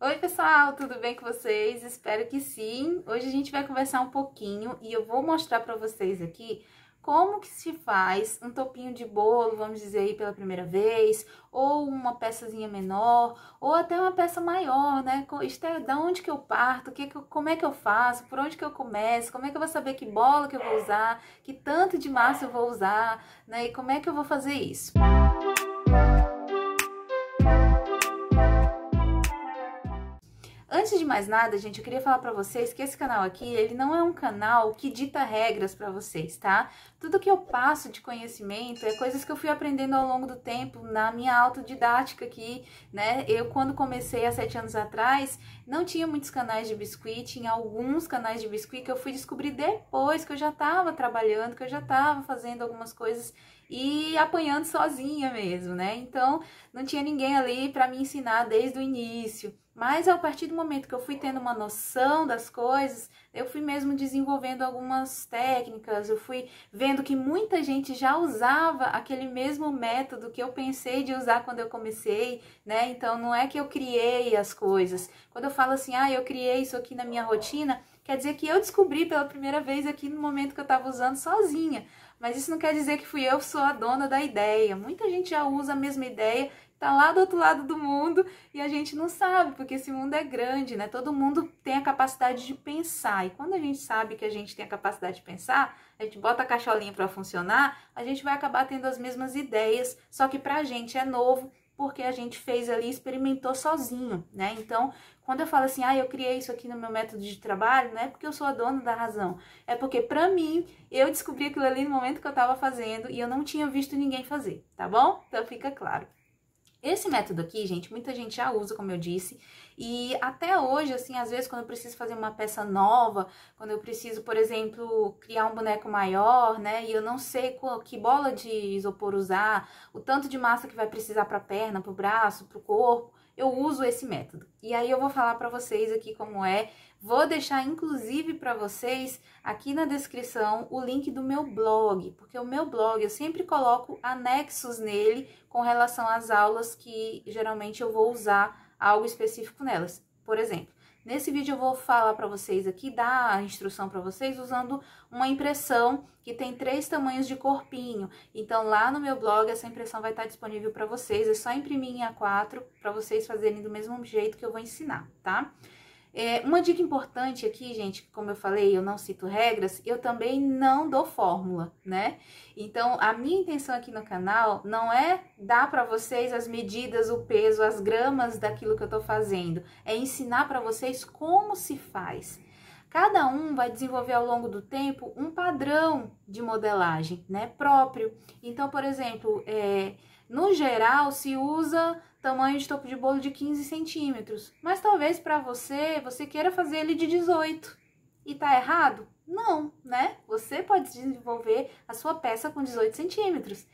Oi pessoal, tudo bem com vocês? Espero que sim. Hoje a gente vai conversar um pouquinho e eu vou mostrar para vocês aqui como que se faz um topinho de bolo, vamos dizer aí pela primeira vez, ou uma peçazinha menor, ou até uma peça maior, né? Isto é, da onde que eu parto, como é que eu faço, por onde que eu começo, como é que eu vou saber que bola que eu vou usar, que tanto de massa eu vou usar, né? E como é que eu vou fazer isso? Antes de mais nada, gente, eu queria falar pra vocês que esse canal aqui, ele não é um canal que dita regras pra vocês, tá? Tudo que eu passo de conhecimento é coisas que eu fui aprendendo ao longo do tempo na minha autodidática aqui, né? Eu, quando comecei há 7 anos atrás, não tinha muitos canais de biscuit, tinha alguns canais de biscuit que eu fui descobrir depois que eu já tava trabalhando, que eu já tava fazendo algumas coisas e apanhando sozinha mesmo, né? Então, não tinha ninguém ali pra me ensinar desde o início. Mas a partir do momento que eu fui tendo uma noção das coisas, eu fui mesmo desenvolvendo algumas técnicas, eu fui vendo que muita gente já usava aquele mesmo método que eu pensei de usar quando eu comecei, né? Então não é que eu criei as coisas. Quando eu falo assim, eu criei isso aqui na minha rotina, quer dizer que eu descobri pela primeira vez aqui no momento que eu estava usando sozinha. Mas isso não quer dizer que fui eu que sou a dona da ideia. Muita gente já usa a mesma ideia, tá lá do outro lado do mundo e a gente não sabe, porque esse mundo é grande, né? Todo mundo tem a capacidade de pensar. E quando a gente sabe que a gente tem a capacidade de pensar, a gente bota a cacholinha para funcionar, a gente vai acabar tendo as mesmas ideias, só que pra gente é novo, porque a gente fez ali, experimentou sozinho, né? Então, quando eu falo assim, eu criei isso aqui no meu método de trabalho, não é porque eu sou a dona da razão, é porque pra mim, eu descobri aquilo ali no momento que eu tava fazendo e eu não tinha visto ninguém fazer, tá bom? Então fica claro. Esse método aqui, gente, muita gente já usa, como eu disse, e até hoje, assim, às vezes quando eu preciso fazer uma peça nova, quando eu preciso, por exemplo, criar um boneco maior, né, e eu não sei que bola de isopor usar, o tanto de massa que vai precisar para a perna, para o braço, para o corpo, eu uso esse método. E aí eu vou falar para vocês aqui como é, vou deixar inclusive para vocês aqui na descrição o link do meu blog, porque o meu blog eu sempre coloco anexos nele com relação às aulas que geralmente eu vou usar algo específico nelas. Por exemplo, nesse vídeo eu vou falar para vocês aqui, dar a instrução para vocês usando uma impressão que tem 3 tamanhos de corpinho. Então lá no meu blog essa impressão vai estar disponível para vocês, é só imprimir em A4 para vocês fazerem do mesmo jeito que eu vou ensinar, tá? Uma dica importante aqui, gente, como eu falei, eu não cito regras, eu também não dou fórmula, né? Então, a minha intenção aqui no canal não é dar para vocês as medidas, o peso, as gramas daquilo que eu tô fazendo, é ensinar para vocês como se faz. Cada um vai desenvolver ao longo do tempo um padrão de modelagem, né, próprio. Então, por exemplo, no geral se usa tamanho de topo de bolo de 15 centímetros, mas talvez para você queira fazer ele de 18 e tá errado? Não, né? Você pode desenvolver a sua peça com 18 centímetros,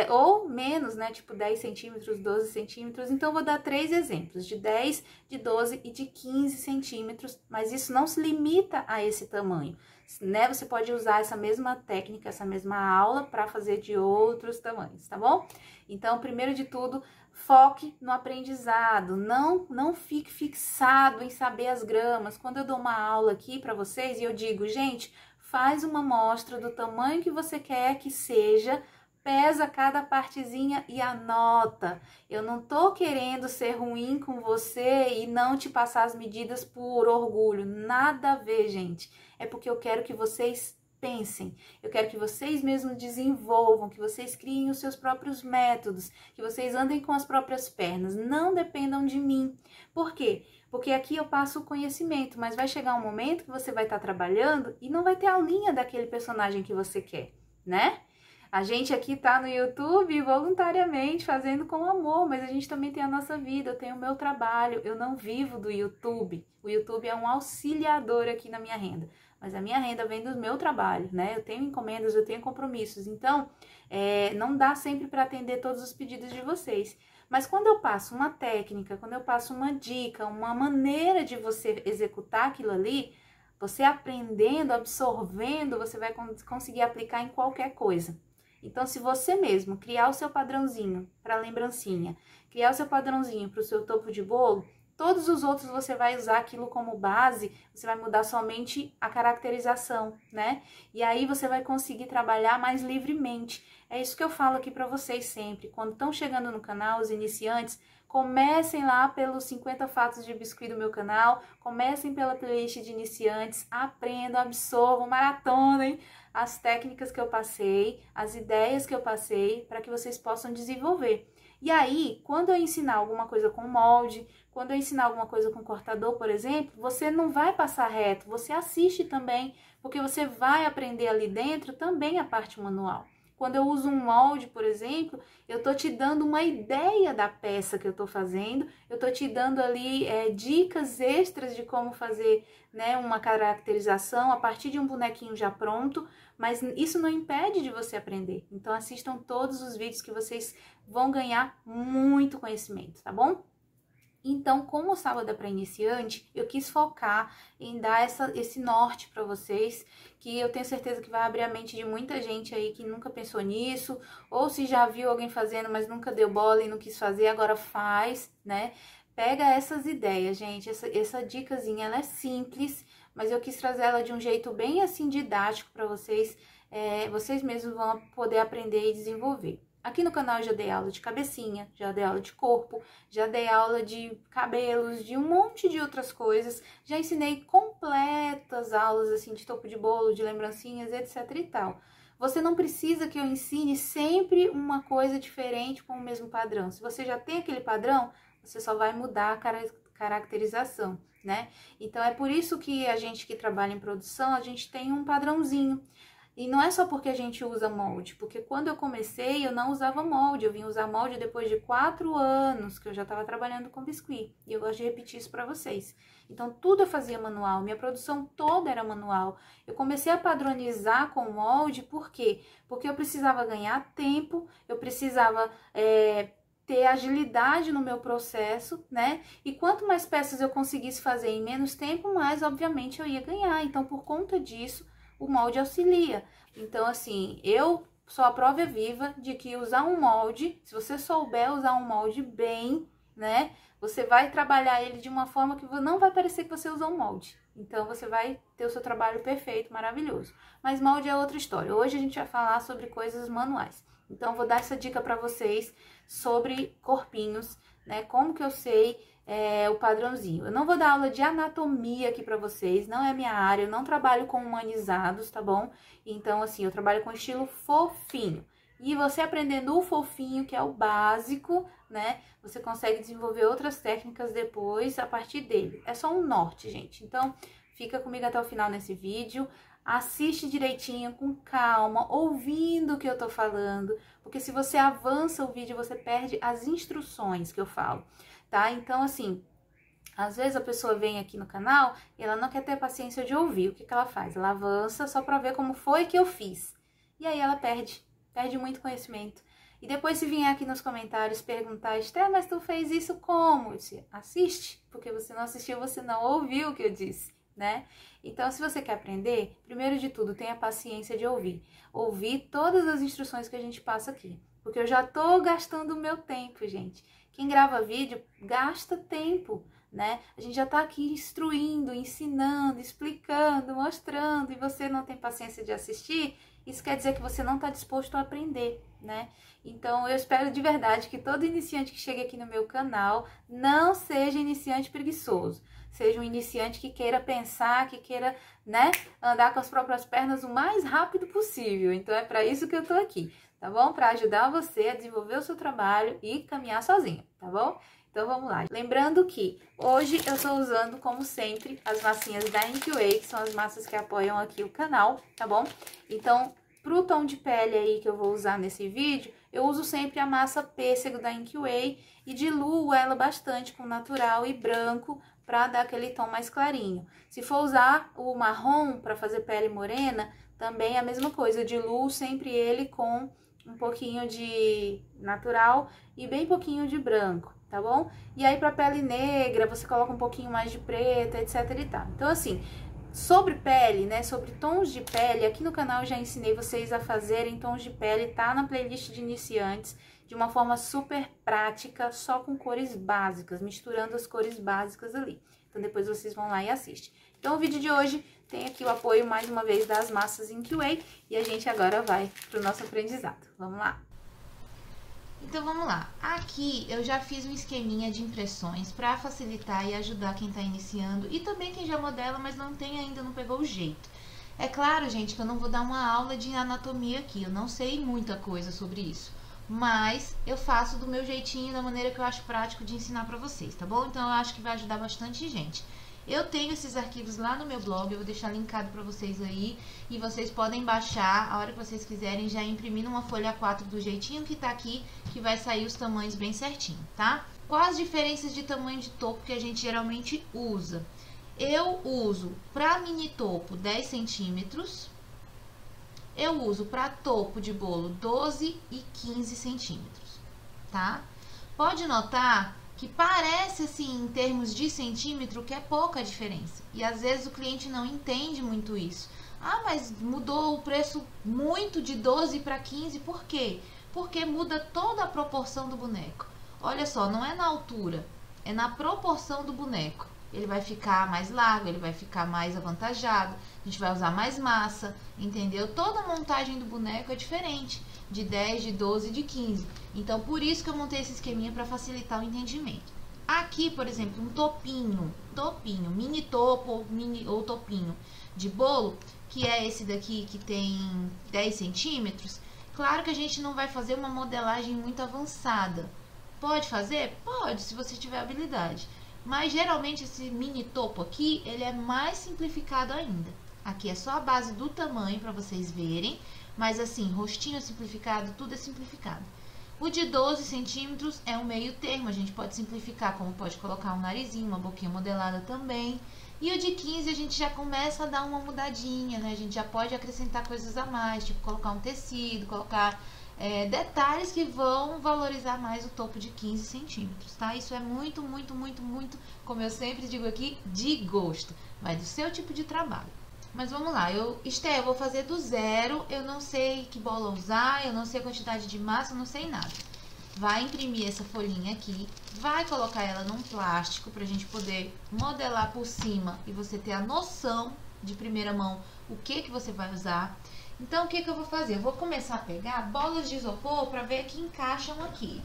ou menos, né? Tipo 10 centímetros, 12 centímetros. Então, eu vou dar 3 exemplos, de 10, de 12 e de 15 centímetros, mas isso não se limita a esse tamanho, né? Você pode usar essa mesma técnica, essa mesma aula para fazer de outros tamanhos, tá bom? Então, primeiro de tudo, foque no aprendizado, não fique fixado em saber as gramas. Quando eu dou uma aula aqui para vocês e eu digo, gente, faz uma amostra do tamanho que você quer que seja, pesa cada partezinha e anota. Eu não tô querendo ser ruim com você e não te passar as medidas por orgulho, nada a ver, gente. É porque eu quero que vocês pensem, eu quero que vocês mesmos desenvolvam, que vocês criem os seus próprios métodos, que vocês andem com as próprias pernas, não dependam de mim. Por quê? Porque aqui eu passo o conhecimento, mas vai chegar um momento que você vai estar trabalhando e não vai ter a linha daquele personagem que você quer, né? A gente aqui tá no YouTube voluntariamente, fazendo com amor, mas a gente também tem a nossa vida, eu tenho o meu trabalho, eu não vivo do YouTube. O YouTube é um auxiliador aqui na minha renda, mas a minha renda vem do meu trabalho, né? Eu tenho encomendas, eu tenho compromissos, então não dá sempre para atender todos os pedidos de vocês. Mas quando eu passo uma técnica, quando eu passo uma dica, uma maneira de você executar aquilo ali, você aprendendo, absorvendo, você vai conseguir aplicar em qualquer coisa. Então, se você mesmo criar o seu padrãozinho para lembrancinha, criar o seu padrãozinho para o seu topo de bolo, Todos os outros você vai usar aquilo como base, você vai mudar somente a caracterização, né? E aí você vai conseguir trabalhar mais livremente. É isso que eu falo aqui para vocês sempre. Quando estão chegando no canal, os iniciantes, comecem lá pelos 50 fatos de biscuit do meu canal, comecem pela playlist de iniciantes, aprendam, absorvam, maratonem as técnicas que eu passei, as ideias que eu passei, para que vocês possam desenvolver. E aí, quando eu ensinar alguma coisa com molde, quando eu ensinar alguma coisa com cortador, por exemplo, você não vai passar reto, você assiste também, porque você vai aprender ali dentro também a parte manual. Quando eu uso um molde, por exemplo, eu tô te dando uma ideia da peça que eu tô fazendo, eu tô te dando ali dicas extras de como fazer, né, uma caracterização a partir de um bonequinho já pronto, mas isso não impede de você aprender. Então assistam todos os vídeos que vocês vão ganhar muito conhecimento, tá bom? Então, como o sábado é para iniciante, eu quis focar em dar esse norte para vocês, que eu tenho certeza que vai abrir a mente de muita gente aí que nunca pensou nisso, ou se já viu alguém fazendo, mas nunca deu bola e não quis fazer, agora faz, né? Pega essas ideias, gente, essa dicasinha, ela é simples, mas eu quis trazer ela de um jeito bem assim didático para vocês, vocês mesmos vão poder aprender e desenvolver. Aqui no canal eu já dei aula de cabecinha, já dei aula de corpo, já dei aula de cabelos, de um monte de outras coisas. Já ensinei completas aulas assim de topo de bolo, de lembrancinhas, etc e tal. Você não precisa que eu ensine sempre uma coisa diferente com o mesmo padrão. Se você já tem aquele padrão, você só vai mudar a caracterização, né? Então é por isso que a gente que trabalha em produção, a gente tem um padrãozinho. E não é só porque a gente usa molde, porque quando eu comecei eu não usava molde, eu vim usar molde depois de 4 anos que eu já estava trabalhando com biscuit. E eu gosto de repetir isso para vocês. Então tudo eu fazia manual, minha produção toda era manual. Eu comecei a padronizar com molde, por quê? Porque eu precisava ganhar tempo, eu precisava ter agilidade no meu processo, né? E quanto mais peças eu conseguisse fazer em menos tempo, mais obviamente eu ia ganhar. Então por conta disso, o molde auxilia. Então, assim, eu sou a prova viva de que usar um molde, se você souber usar um molde bem, né, você vai trabalhar ele de uma forma que não vai parecer que você usou um molde. Então, você vai ter o seu trabalho perfeito, maravilhoso. Mas molde é outra história. Hoje a gente vai falar sobre coisas manuais. Então, vou dar essa dica para vocês sobre corpinhos, né, como que eu sei o padrãozinho. Eu não vou dar aula de anatomia aqui pra vocês, não é minha área, eu não trabalho com humanizados, tá bom? Então, assim, eu trabalho com estilo fofinho. E você aprendendo o fofinho, que é o básico, né? Você consegue desenvolver outras técnicas depois a partir dele. É só um norte, gente. Então, fica comigo até o final nesse vídeo. Assiste direitinho, com calma, ouvindo o que eu tô falando. Porque se você avança o vídeo, você perde as instruções que eu falo. Tá? Então, assim, às vezes a pessoa vem aqui no canal e ela não quer ter paciência de ouvir. O que que ela faz? Ela avança só pra ver como foi que eu fiz. E aí ela perde muito conhecimento. E depois se vier aqui nos comentários perguntar, Esther, mas tu fez isso como? Eu disse, assiste, porque você não assistiu, você não ouviu o que eu disse, né? Então, se você quer aprender, primeiro de tudo, tenha paciência de ouvir. Ouvir todas as instruções que a gente passa aqui. Porque eu já tô gastando o meu tempo, gente. Quem grava vídeo gasta tempo, né? A gente já tá aqui instruindo, ensinando, explicando, mostrando, e você não tem paciência de assistir, isso quer dizer que você não tá disposto a aprender, né? Então, eu espero de verdade que todo iniciante que chegue aqui no meu canal não seja iniciante preguiçoso. Seja um iniciante que queira pensar, que queira, né, andar com as próprias pernas o mais rápido possível. Então, é para isso que eu tô aqui, tá bom? Para ajudar você a desenvolver o seu trabalho e caminhar sozinho, tá bom? Então, vamos lá. Lembrando que hoje eu estou usando, como sempre, as massinhas da Inkway, que são as massas que apoiam aqui o canal, tá bom? Então, pro tom de pele aí que eu vou usar nesse vídeo, eu uso sempre a massa pêssego da Inkway e diluo ela bastante com natural e branco para dar aquele tom mais clarinho. Se for usar o marrom para fazer pele morena, também é a mesma coisa, eu diluo sempre ele com um pouquinho de natural e bem pouquinho de branco, tá bom? E aí para pele negra, você coloca um pouquinho mais de preto, etc e tal. Então assim, sobre pele, né, sobre tons de pele, aqui no canal eu já ensinei vocês a fazerem tons de pele, tá na playlist de iniciantes, de uma forma super prática, só com cores básicas, misturando as cores básicas ali. Então, depois vocês vão lá e assistem. Então, o vídeo de hoje tem aqui o apoio, mais uma vez, das massas Ink Way. E a gente agora vai para o nosso aprendizado. Vamos lá? Então, vamos lá. Aqui, eu já fiz um esqueminha de impressões para facilitar e ajudar quem está iniciando. E também quem já modela, mas não tem ainda, não pegou o jeito. É claro, gente, que eu não vou dar uma aula de anatomia aqui. Eu não sei muita coisa sobre isso. Mas eu faço do meu jeitinho, da maneira que eu acho prático de ensinar para vocês, tá bom? Então, eu acho que vai ajudar bastante gente. Eu tenho esses arquivos lá no meu blog, eu vou deixar linkado para vocês aí. E vocês podem baixar, a hora que vocês quiserem, já imprimir numa folha A4 do jeitinho que tá aqui, que vai sair os tamanhos bem certinho, tá? Quais as diferenças de tamanho de topo que a gente geralmente usa? Eu uso para mini topo 10 centímetros. Eu uso para topo de bolo 12 e 15 centímetros, tá? Pode notar que parece assim, em termos de centímetro, que é pouca diferença. E às vezes o cliente não entende muito isso. Ah, mas mudou o preço muito de 12 para 15, por quê? Porque muda toda a proporção do boneco. Olha só, não é na altura, é na proporção do boneco. Ele vai ficar mais largo, ele vai ficar mais avantajado, a gente vai usar mais massa, entendeu? Toda a montagem do boneco é diferente, de 10, de 12, de 15. Então, por isso que eu montei esse esqueminha para facilitar o entendimento. Aqui, por exemplo, um topinho, mini topo ou topinho de bolo, que é esse daqui que tem 10 centímetros, claro que a gente não vai fazer uma modelagem muito avançada. Pode fazer? Pode, se você tiver habilidade. Mas geralmente esse mini topo aqui, ele é mais simplificado ainda. Aqui é só a base do tamanho para vocês verem, mas assim, rostinho simplificado, tudo é simplificado. O de 12 centímetros é um meio termo, a gente pode simplificar, como pode colocar um narizinho, uma boquinha modelada também. E o de 15 a gente já começa a dar uma mudadinha, né? A gente já pode acrescentar coisas a mais, tipo colocar um tecido, colocar detalhes que vão valorizar mais o topo de 15 centímetros, tá? Isso é muito, muito, muito, muito, como eu sempre digo aqui, de gosto. Vai do seu tipo de trabalho. Mas vamos lá, eu vou fazer do zero, eu não sei que bola usar, eu não sei a quantidade de massa, eu não sei nada. Vai imprimir essa folhinha aqui, vai colocar ela num plástico pra gente poder modelar por cima e você ter a noção de primeira mão o que você vai usar. Então, o que eu vou fazer? Eu vou começar a pegar bolas de isopor para ver que encaixam aqui.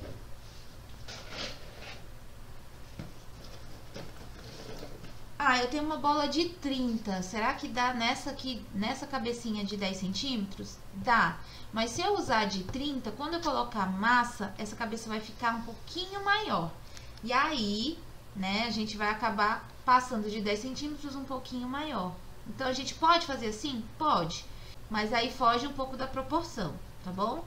Ah, eu tenho uma bola de 30. Será que dá nessa aqui, nessa cabecinha de 10 centímetros? Dá. Mas se eu usar de 30, quando eu colocar massa, essa cabeça vai ficar um pouquinho maior. E aí, né, a gente vai acabar passando de 10 centímetros um pouquinho maior. Então, a gente pode fazer assim? Pode. Mas aí foge um pouco da proporção, tá bom?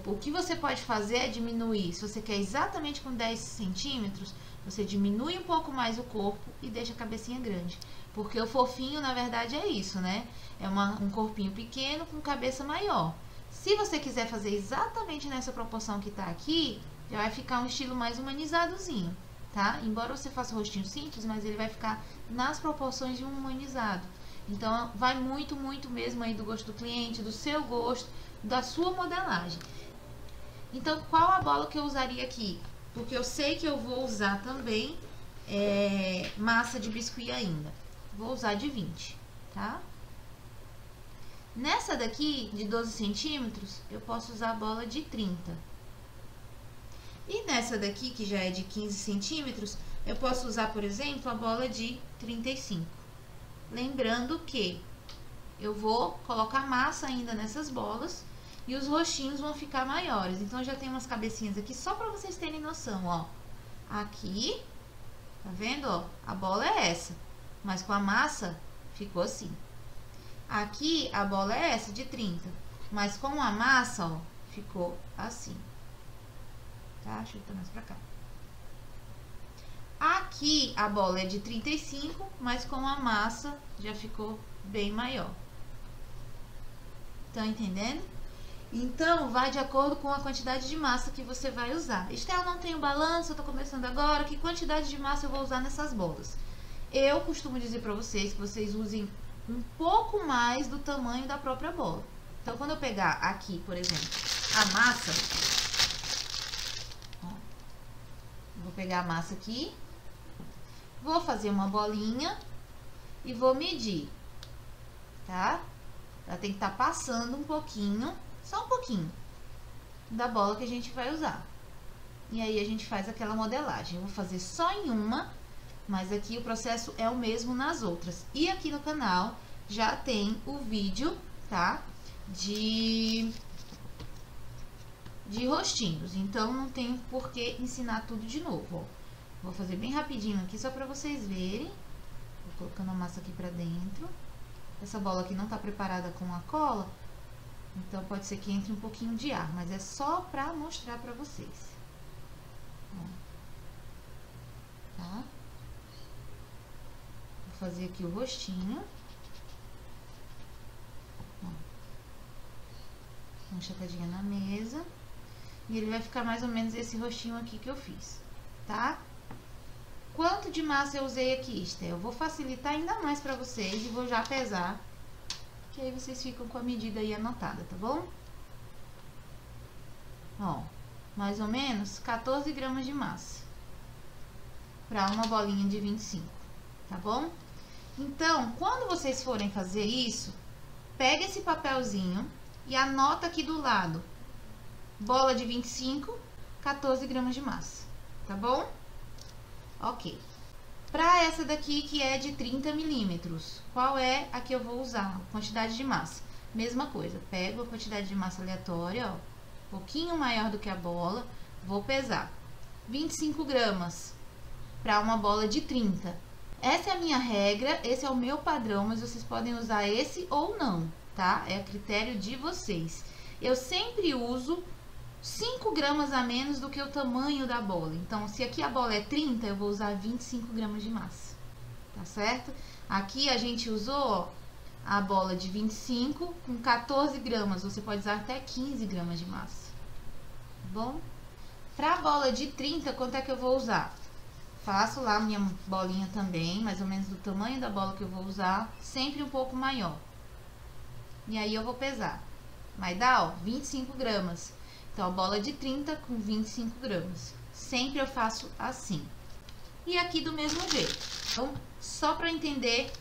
O que você pode fazer é diminuir. Se você quer exatamente com 10 centímetros, você diminui um pouco mais o corpo e deixa a cabecinha grande. Porque o fofinho, na verdade, é isso, né? É um corpinho pequeno com cabeça maior. Se você quiser fazer exatamente nessa proporção que tá aqui, já vai ficar um estilo mais humanizadozinho, tá? Embora você faça o rostinho simples, mas ele vai ficar nas proporções de um humanizado. Então, vai muito, muito mesmo aí do gosto do cliente, do seu gosto, da sua modelagem. Então, qual a bola que eu usaria aqui? Porque eu sei que eu vou usar também massa de biscuit ainda. Vou usar de 20, tá? Nessa daqui, de 12 centímetros, eu posso usar a bola de 30. E nessa daqui, que já é de 15 centímetros, eu posso usar, por exemplo, a bola de 35. Lembrando que eu vou colocar massa ainda nessas bolas e os rostinhos vão ficar maiores. Então, eu já tenho umas cabecinhas aqui só para vocês terem noção, ó. Aqui, tá vendo, ó? A bola é essa, mas com a massa ficou assim. Aqui, a bola é essa, de 30, mas com a massa, ó, ficou assim. Tá? Deixa eu botar mais pra cá. Aqui a bola é de 35, mas com a massa já ficou bem maior. Estão entendendo? Então, vai de acordo com a quantidade de massa que você vai usar. Estel, não tenho balanço, eu tô começando agora, que quantidade de massa eu vou usar nessas bolas? Eu costumo dizer pra vocês que vocês usem um pouco mais do tamanho da própria bola. Então, quando eu pegar aqui, por exemplo, a massa, pegar a massa aqui, vou fazer uma bolinha e vou medir, tá? Ela tem que estar passando um pouquinho, só um pouquinho, da bola que a gente vai usar. E aí a gente faz aquela modelagem. Eu vou fazer só em uma, mas aqui o processo é o mesmo nas outras. E aqui no canal já tem o vídeo, tá? De rostinhos, então não tem por que ensinar tudo de novo, ó. Vou fazer bem rapidinho aqui, só pra vocês verem. Vou colocando a massa aqui pra dentro. Essa bola aqui não tá preparada com a cola, então pode ser que entre um pouquinho de ar, mas é só pra mostrar pra vocês. Ó. Tá? Vou fazer aqui o rostinho. Ó. Uma chapadinha na mesa. E ele vai ficar mais ou menos esse rostinho aqui que eu fiz, tá? Quanto de massa eu usei aqui, Esther? Eu vou facilitar ainda mais pra vocês e vou já pesar, que aí vocês ficam com a medida aí anotada, tá bom? Ó, mais ou menos 14 gramas de massa pra uma bolinha de 25, tá bom? Então, quando vocês forem fazer isso, pega esse papelzinho e anota aqui do lado. Bola de 25, 14 gramas de massa, tá bom? Ok. Pra essa daqui que é de 30 milímetros, qual é a que eu vou usar? Quantidade de massa. Mesma coisa, pego a quantidade de massa aleatória, ó, um pouquinho maior do que a bola, vou pesar. 25 gramas pra uma bola de 30. Essa é a minha regra, esse é o meu padrão, mas vocês podem usar esse ou não, tá? É a critério de vocês. Eu sempre uso 5 gramas a menos do que o tamanho da bola. Então, se aqui a bola é 30, eu vou usar 25 gramas de massa, tá certo? Aqui a gente usou, ó, a bola de 25 com 14 gramas. Você pode usar até 15 gramas de massa, tá bom? Pra bola de 30, quanto é que eu vou usar? Faço lá a minha bolinha também, mais ou menos do tamanho da bola que eu vou usar, sempre um pouco maior. E aí eu vou pesar. Vai dar, ó, 25 gramas. Então, a bola de 30 com 25 gramas. Sempre eu faço assim. E aqui do mesmo jeito. Então, só para entender,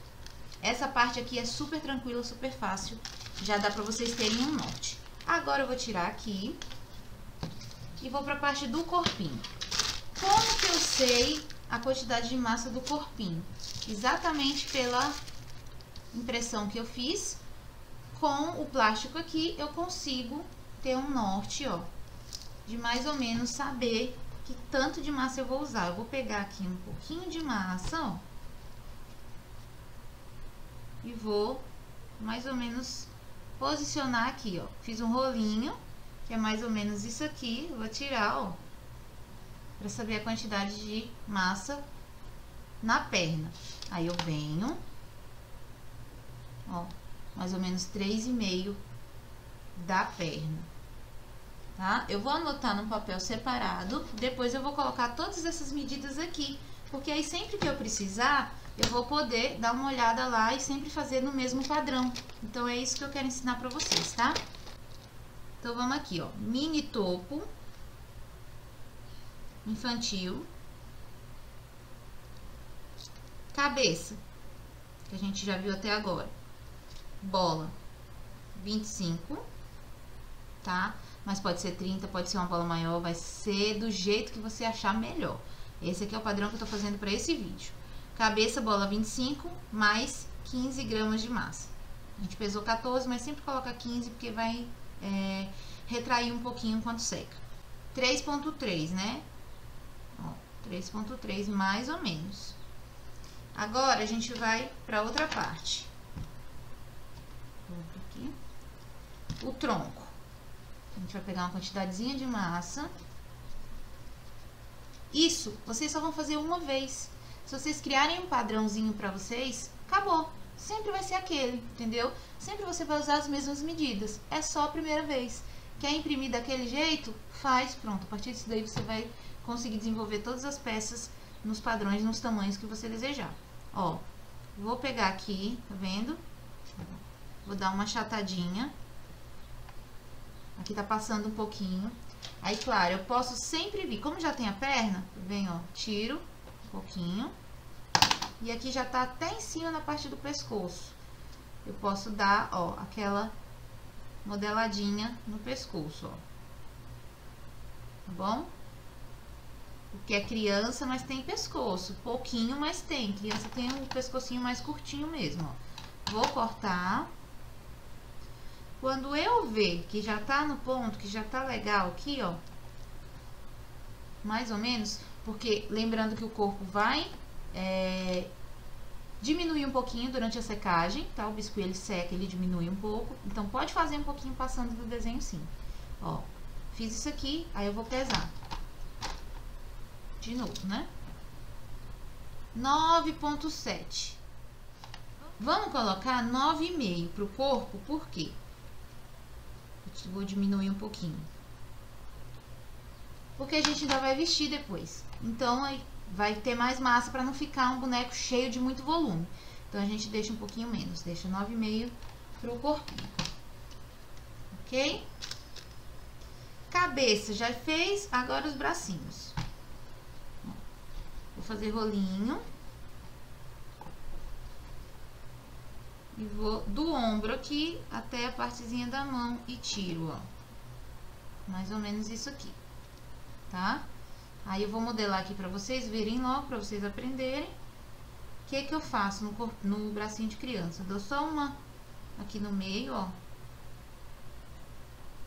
essa parte aqui é super tranquila, super fácil. Já dá para vocês terem um norte. Agora, eu vou tirar aqui e vou para a parte do corpinho. Como que eu sei a quantidade de massa do corpinho? Exatamente pela impressão que eu fiz. Com o plástico aqui, eu consigo ter um norte, ó, de mais ou menos saber que tanto de massa eu vou usar. Eu vou pegar aqui um pouquinho de massa, ó, e vou mais ou menos posicionar aqui, ó. Fiz um rolinho, que é mais ou menos isso aqui. Eu vou tirar, ó, pra saber a quantidade de massa na perna. Aí eu venho, ó, mais ou menos 3,5 da perna, tá? Eu vou anotar num papel separado, depois eu vou colocar todas essas medidas aqui, porque aí sempre que eu precisar, eu vou poder dar uma olhada lá e sempre fazer no mesmo padrão. Então, é isso que eu quero ensinar pra vocês, tá? Então, vamos aqui, ó, mini topo, infantil, cabeça, que a gente já viu até agora, bola 25, tá? Mas pode ser 30, pode ser uma bola maior, vai ser do jeito que você achar melhor. Esse aqui é o padrão que eu tô fazendo para esse vídeo. Cabeça, bola 25, mais 15 gramas de massa. A gente pesou 14, mas sempre coloca 15, porque vai retrair um pouquinho enquanto seca. 3,3, né? Ó, 3,3 mais ou menos. Agora, a gente vai para outra parte. Aqui. O tronco. A gente vai pegar uma quantidadezinha de massa. Isso, vocês só vão fazer uma vez. Se vocês criarem um padrãozinho pra vocês, acabou. Sempre vai ser aquele, entendeu? Sempre você vai usar as mesmas medidas. É só a primeira vez. Quer imprimir daquele jeito? Faz, pronto. A partir disso daí você vai conseguir desenvolver todas as peças nos padrões, nos tamanhos que você desejar. Ó, vou pegar aqui, tá vendo? Vou dar uma achatadinha. Aqui tá passando um pouquinho. Aí, claro, eu posso sempre vir, como já tem a perna, venho, ó, tiro um pouquinho. E aqui já tá até em cima na parte do pescoço. Eu posso dar, ó, aquela modeladinha no pescoço, ó. Tá bom? Porque é criança, mas tem pescoço. Pouquinho, mas tem. Criança tem um pescocinho mais curtinho mesmo, ó. Vou cortar. Quando eu ver que já tá no ponto, que já tá legal aqui, ó. Mais ou menos. Porque lembrando que o corpo vai diminuir um pouquinho durante a secagem, tá? O biscuit ele seca, ele diminui um pouco. Então pode fazer um pouquinho passando do desenho sim. Ó, fiz isso aqui, aí eu vou pesar. De novo, né? 9,7. Vamos colocar 9,5 pro corpo, por quê? Eu vou diminuir um pouquinho. Porque a gente ainda vai vestir depois. Então, aí vai ter mais massa para não ficar um boneco cheio de muito volume. Então, a gente deixa um pouquinho menos. Deixa 9,5 pro corpinho. Ok? Cabeça já fez, agora os bracinhos. Vou fazer rolinho. E vou do ombro aqui até a partezinha da mão e tiro, ó. Mais ou menos isso aqui, tá? Aí eu vou modelar aqui pra vocês verem logo, pra vocês aprenderem. O que que eu faço no bracinho de criança? Eu dou só uma aqui no meio, ó.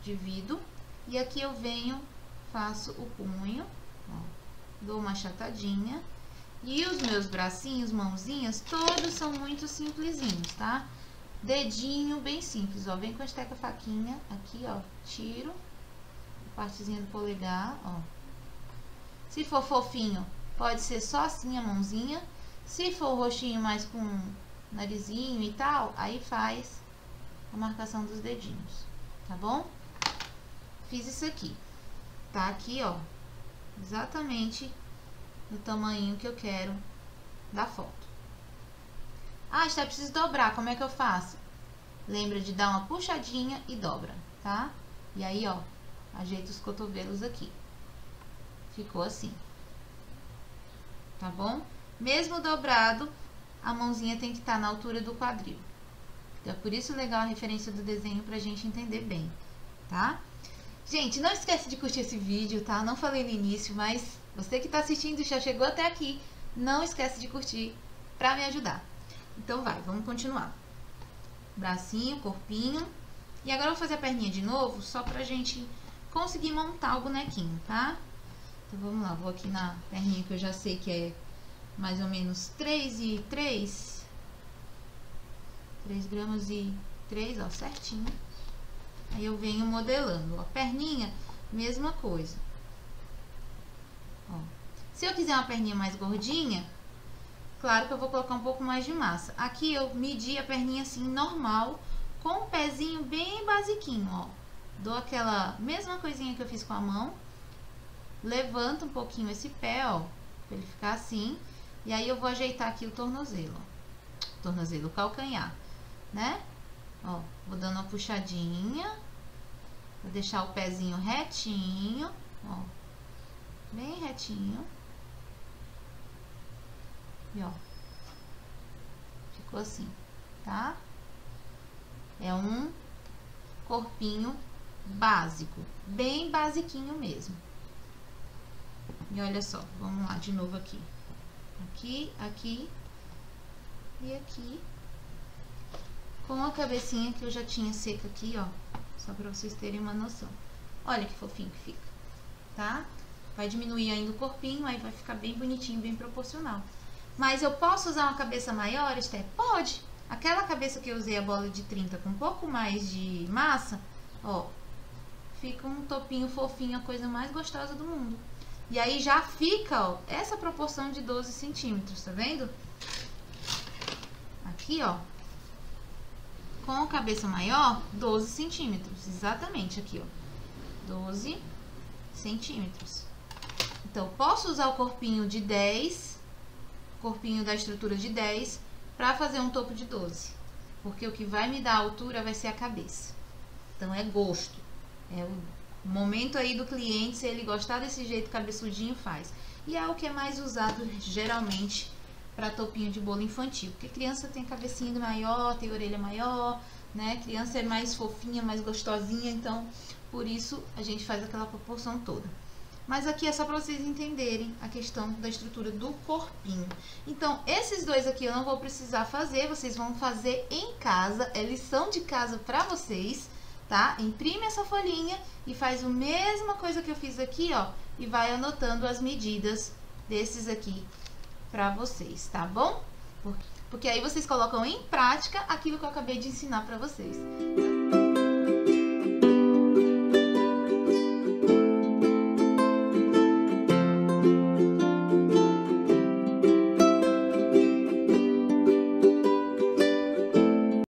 Divido. E aqui eu venho, faço o punho, ó. Dou uma achatadinha. E os meus bracinhos, mãozinhas, todos são muito simplesinhos, tá? Dedinho bem simples, ó. Vem com a esteca faquinha aqui, ó. Tiro. A partezinha do polegar, ó. Se for fofinho, pode ser só assim a mãozinha. Se for roxinho mais com narizinho e tal, aí faz a marcação dos dedinhos, tá bom? Fiz isso aqui. Tá aqui, ó. Exatamente no tamanho que eu quero da foto. Ah, está preciso dobrar. Como é que eu faço? Lembra de dar uma puxadinha e dobra, tá? E aí, ó, ajeita os cotovelos aqui. Ficou assim. Tá bom? Mesmo dobrado, a mãozinha tem que estar na altura do quadril. Então, é por isso legal a referência do desenho pra gente entender bem, tá? Gente, não esquece de curtir esse vídeo, tá? Não falei no início, mas você que tá assistindo e já chegou até aqui, não esquece de curtir pra me ajudar. Então vai, vamos continuar. Bracinho, corpinho. E agora eu vou fazer a perninha de novo, só pra gente conseguir montar o bonequinho, tá? Então vamos lá, vou aqui na perninha que eu já sei que é mais ou menos 3 gramas e 3, ó, certinho. Aí eu venho modelando, ó, perninha, mesma coisa. Ó. Se eu quiser uma perninha mais gordinha, claro que eu vou colocar um pouco mais de massa. Aqui eu medi a perninha assim, normal, com o pezinho bem basiquinho, ó. Dou aquela mesma coisinha que eu fiz com a mão. Levanto um pouquinho esse pé, ó, pra ele ficar assim. E aí eu vou ajeitar aqui o tornozelo, ó. Tornozelo, o calcanhar, né? Ó, vou dando uma puxadinha. Vou deixar o pezinho retinho, ó. Bem retinho. E ó. Ficou assim, tá? É um corpinho básico. Bem basiquinho mesmo. E olha só, vamos lá de novo aqui. Aqui, aqui e aqui. Com a cabecinha que eu já tinha seca aqui, ó. Só pra vocês terem uma noção. Olha que fofinho que fica, tá? Vai diminuir ainda o corpinho, aí vai ficar bem bonitinho, bem proporcional. Mas eu posso usar uma cabeça maior, Esther? Pode! Aquela cabeça que eu usei a bola de 30 com um pouco mais de massa, ó. Fica um topinho fofinho, a coisa mais gostosa do mundo. E aí já fica, ó, essa proporção de 12 centímetros, tá vendo? Aqui, ó. Com a cabeça maior, 12 centímetros. Exatamente aqui, ó. 12 centímetros. Então, posso usar o corpinho de 10, corpinho da estrutura de 10, pra fazer um topo de 12. Porque o que vai me dar a altura vai ser a cabeça. Então, é gosto. É Momento aí do cliente, se ele gostar desse jeito cabeçudinho, faz. E é o que é mais usado geralmente para topinho de bolo infantil, porque criança tem cabecinha maior, tem orelha maior, né? Criança é mais fofinha, mais gostosinha, então por isso a gente faz aquela proporção toda. Mas aqui é só para vocês entenderem a questão da estrutura do corpinho. Então, esses dois aqui eu não vou precisar fazer, vocês vão fazer em casa, é lição de casa para vocês, tá? Imprime essa folhinha e faz a mesma coisa que eu fiz aqui, ó, e vai anotando as medidas desses aqui para vocês, tá bom? Porque aí vocês colocam em prática aquilo que eu acabei de ensinar para vocês.